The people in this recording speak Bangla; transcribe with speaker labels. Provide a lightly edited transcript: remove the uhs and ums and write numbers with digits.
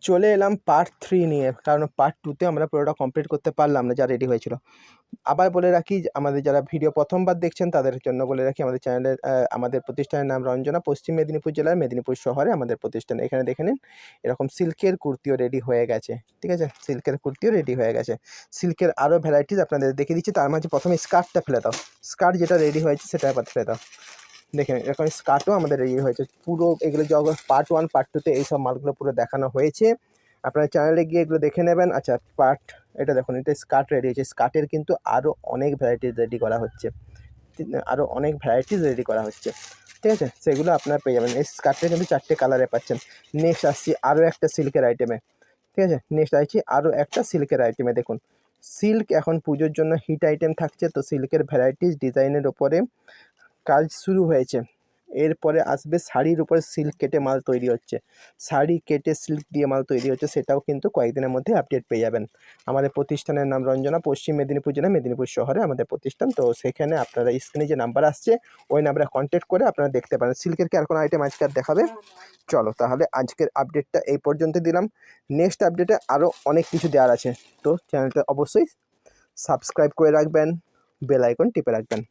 Speaker 1: চলে এলাম পার্ট 3 নিয়ে, কারণ পার্ট 2তে আমরা পুরোটা কমপ্লিট করতে পারলাম না যা রেডি হয়েছিল। আবার বলে রাখি, আমাদের যারা ভিডিও প্রথমবার দেখছেন তাদের জন্য বলে রাখি, আমাদের চ্যানেলের আমাদের প্রতিষ্ঠানের নাম রঞ্জনা, পশ্চিম মেদিনীপুর জেলার মেদিনীপুর শহরে আমাদের প্রতিষ্ঠান। এখানে দেখে নিন, এরকম সিল্কের কুর্তিও রেডি হয়ে গেছে, ঠিক আছে? সিল্কের কুর্তিও রেডি হয়ে গেছে। সিল্কের আরও ভ্যারাইটিস আপনাদের দেখিয়ে দিচ্ছি। তার মাঝে প্রথমে স্কার্টটা ফেলে দাও, স্কার্ট যেটা রেডি হয়েছে সেটা এবার ফেলে দাও। দেখেন এরকম স্কার্টও আমাদের রেডি হয়েছে। পুরো এগুলো যখন পার্ট 1 পার্ট 2তে এইসব মালগুলো পুরো দেখানো হয়েছে, আপনার চ্যানেলে গিয়ে এগুলো দেখে নেবেন। আচ্ছা, এটা দেখুন, এটা স্কার্ট রেডি হয়েছে। স্কার্টের কিন্তু আরও অনেক ভ্যারাইটিস রেডি করা হচ্ছে, আরও অনেক ভ্যারাইটিস রেডি করা হচ্ছে, ঠিক আছে? সেগুলো আপনারা পেয়ে যাবেন। এই স্কার্টটা কিন্তু 4টে কালারে পাচ্ছেন। নেক্সট আসছি আরও একটা সিল্কের আইটেমে, ঠিক আছে? নেক্সট আসছি আরও একটা সিল্কের আইটেমে। দেখুন, সিল্ক এখন পুজোর জন্য হিট আইটেম থাকছে, তো সিল্কের ভ্যারাইটিস ডিজাইনের ওপরে কাজ শুরু হয়েছে। এরপরে আসবে শাড়ির উপরে সিল্ক কেটে মাল তৈরি হচ্ছে, শাড়ি কেটে সিল্ক দিয়ে মাল তৈরি হচ্ছে, সেটাও কিন্তু কয়েকদিনের মধ্যে আপডেট পেয়ে যাবেন। আমাদের প্রতিষ্ঠানের নাম রঞ্জনা, পশ্চিম মেদিনীপুর জেলা মেদিনীপুর শহরে আমাদের প্রতিষ্ঠান। তো সেখানে আপনারা স্ক্রিনে যে নাম্বার আসছে ওই নাম্বারে কন্ট্যাক্ট করে আপনারা দেখতে পারেন। সিল্কের কি আর কোনো আইটেম আজকে আর দেখাবে? চলো তাহলে আজকের আপডেটটা এই পর্যন্ত দিলাম। নেক্সট আপডেটে আরও অনেক কিছু দেওয়ার আছে, তো চ্যানেলটা অবশ্যই সাবস্ক্রাইব করে রাখবেন, বেল আইকন টিপে রাখবেন।